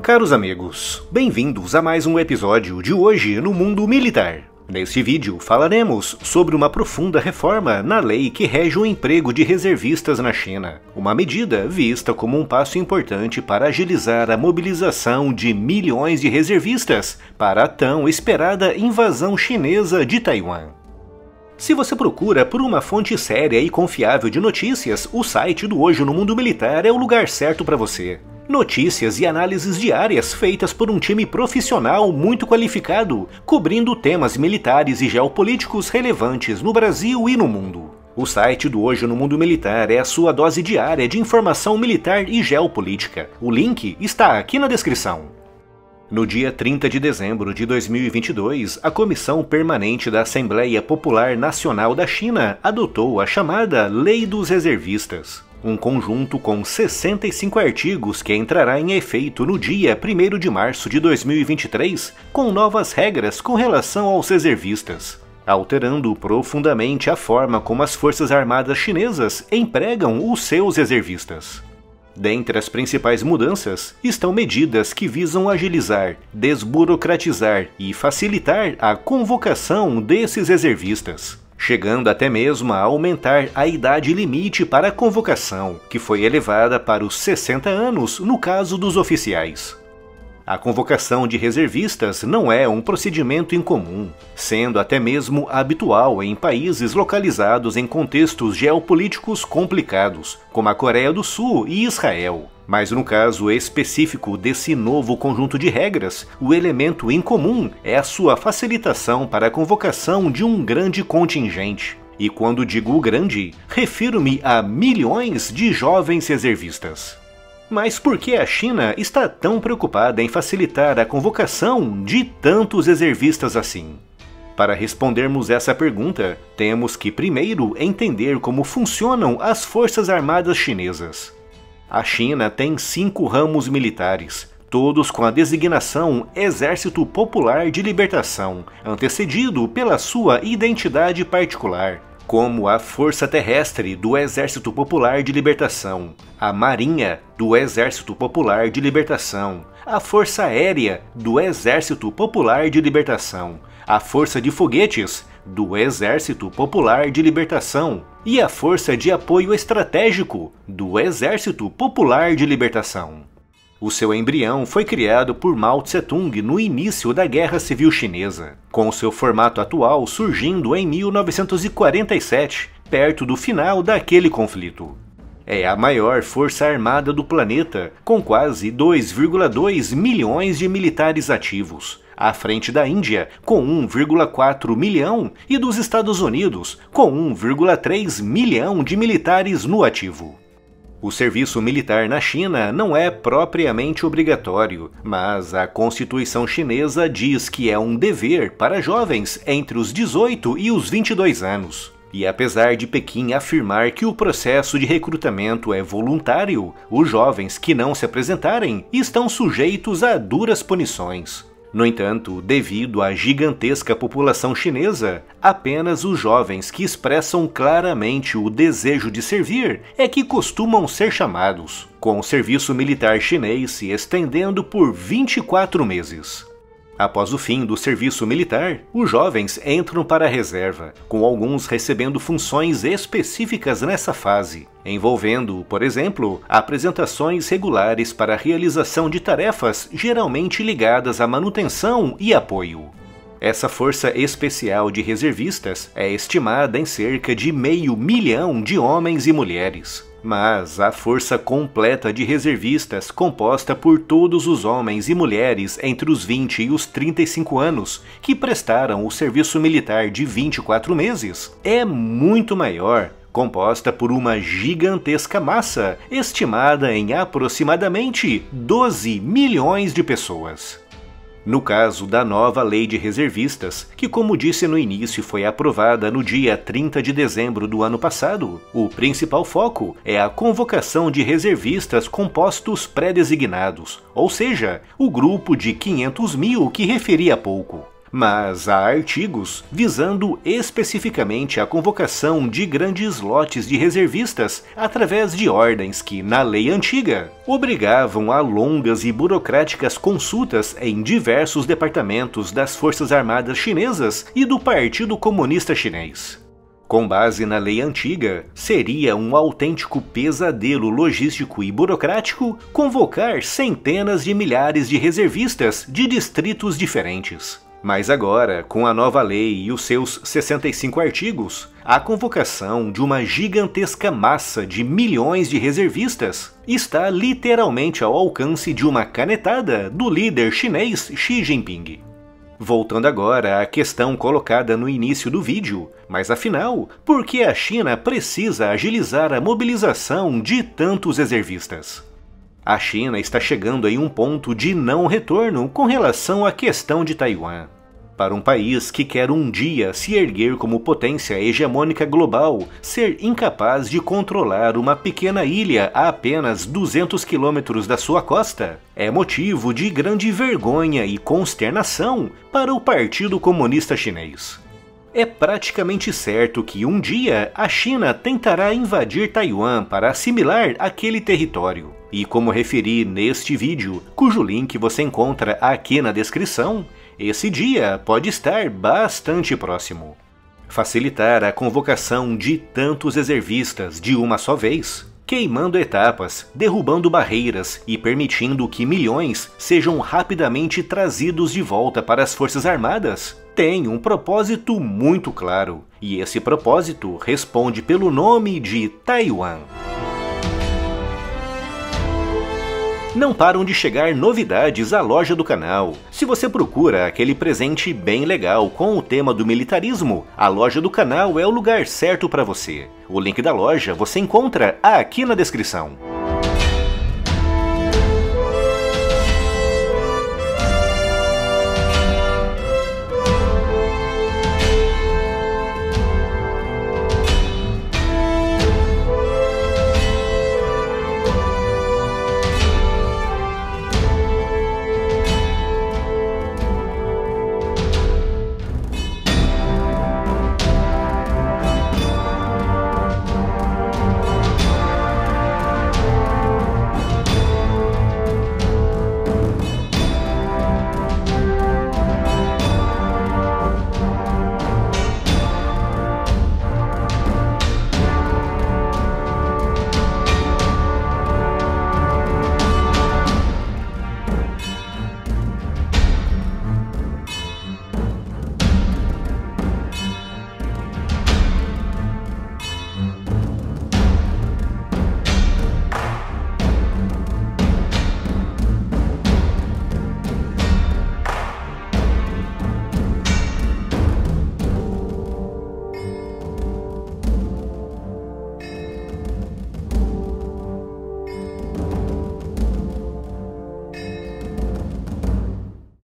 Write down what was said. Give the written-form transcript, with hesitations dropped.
Caros amigos, bem-vindos a mais um episódio de Hoje no Mundo Militar. Neste vídeo falaremos sobre uma profunda reforma na lei que rege o emprego de reservistas na China, uma medida vista como um passo importante para agilizar a mobilização de milhões de reservistas para a tão esperada invasão chinesa de Taiwan. Se você procura por uma fonte séria e confiável de notícias, o site do Hoje no Mundo Militar é o lugar certo para você. Notícias e análises diárias feitas por um time profissional muito qualificado, cobrindo temas militares e geopolíticos relevantes no Brasil e no mundo. O site do Hoje no Mundo Militar é a sua dose diária de informação militar e geopolítica. O link está aqui na descrição. No dia 30 de dezembro de 2022, a Comissão Permanente da Assembleia Popular Nacional da China adotou a chamada Lei dos Reservistas, um conjunto com 65 artigos que entrará em efeito no dia 1º de março de 2023, com novas regras com relação aos reservistas, alterando profundamente a forma como as Forças Armadas chinesas empregam os seus reservistas. Dentre as principais mudanças estão medidas que visam agilizar, desburocratizar e facilitar a convocação desses reservistas, chegando até mesmo a aumentar a idade limite para a convocação, que foi elevada para os 60 anos no caso dos oficiais. A convocação de reservistas não é um procedimento incomum, sendo até mesmo habitual em países localizados em contextos geopolíticos complicados, como a Coreia do Sul e Israel. Mas no caso específico desse novo conjunto de regras, o elemento incomum é a sua facilitação para a convocação de um grande contingente. E quando digo grande, refiro-me a milhões de jovens reservistas. Mas por que a China está tão preocupada em facilitar a convocação de tantos reservistas assim? Para respondermos essa pergunta, temos que primeiro entender como funcionam as Forças Armadas chinesas. A China tem 5 ramos militares, todos com a designação Exército Popular de Libertação, antecedido pela sua identidade particular, como a Força Terrestre do Exército Popular de Libertação, a Marinha do Exército Popular de Libertação, a Força Aérea do Exército Popular de Libertação, a Força de Foguetes do Exército Popular de Libertação e a Força de Apoio Estratégico do Exército Popular de Libertação. O seu embrião foi criado por Mao Tse-tung no início da Guerra Civil Chinesa, com seu formato atual surgindo em 1947, perto do final daquele conflito. É a maior força armada do planeta, com quase 2,2 milhões de militares ativos, à frente da Índia, com 1,4 milhão, e dos Estados Unidos, com 1,3 milhão de militares no ativo. O serviço militar na China não é propriamente obrigatório, mas a Constituição chinesa diz que é um dever para jovens entre os 18 e os 22 anos. E apesar de Pequim afirmar que o processo de recrutamento é voluntário, os jovens que não se apresentarem estão sujeitos a duras punições. No entanto, devido à gigantesca população chinesa, apenas os jovens que expressam claramente o desejo de servir é que costumam ser chamados, com o serviço militar chinês se estendendo por 24 meses. Após o fim do serviço militar, os jovens entram para a reserva, com alguns recebendo funções específicas nessa fase, envolvendo, por exemplo, apresentações regulares para a realização de tarefas geralmente ligadas à manutenção e apoio. Essa força especial de reservistas é estimada em cerca de 500 mil de homens e mulheres. Mas a força completa de reservistas, composta por todos os homens e mulheres entre os 20 e os 35 anos, que prestaram o serviço militar de 24 meses, é muito maior, composta por uma gigantesca massa, estimada em aproximadamente 12 milhões de pessoas. No caso da nova lei de reservistas, que como disse no início foi aprovada no dia 30 de dezembro do ano passado, o principal foco é a convocação de reservistas com postos pré-designados, ou seja, o grupo de 500 mil que referi há pouco. Mas há artigos visando especificamente a convocação de grandes lotes de reservistas através de ordens que, na lei antiga, obrigavam a longas e burocráticas consultas em diversos departamentos das Forças Armadas Chinesas e do Partido Comunista Chinês. Com base na lei antiga, seria um autêntico pesadelo logístico e burocrático convocar centenas de milhares de reservistas de distritos diferentes. Mas agora, com a nova lei e os seus 65 artigos, a convocação de uma gigantesca massa de milhões de reservistas está literalmente ao alcance de uma canetada do líder chinês Xi Jinping. Voltando agora à questão colocada no início do vídeo, mas afinal, por que a China precisa agilizar a mobilização de tantos reservistas? A China está chegando em um ponto de não retorno com relação à questão de Taiwan. Para um país que quer um dia se erguer como potência hegemônica global, ser incapaz de controlar uma pequena ilha a apenas 200 quilômetros da sua costa é motivo de grande vergonha e consternação para o Partido Comunista Chinês. É praticamente certo que um dia a China tentará invadir Taiwan para assimilar aquele território. E como referi neste vídeo, cujo link você encontra aqui na descrição, esse dia pode estar bastante próximo. Facilitar a convocação de tantos reservistas de uma só vez, queimando etapas, derrubando barreiras e permitindo que milhões sejam rapidamente trazidos de volta para as Forças Armadas, tem um propósito muito claro, e esse propósito responde pelo nome de Taiwan. Não param de chegar novidades à loja do canal. Se você procura aquele presente bem legal com o tema do militarismo, a loja do canal é o lugar certo para você. O link da loja você encontra aqui na descrição.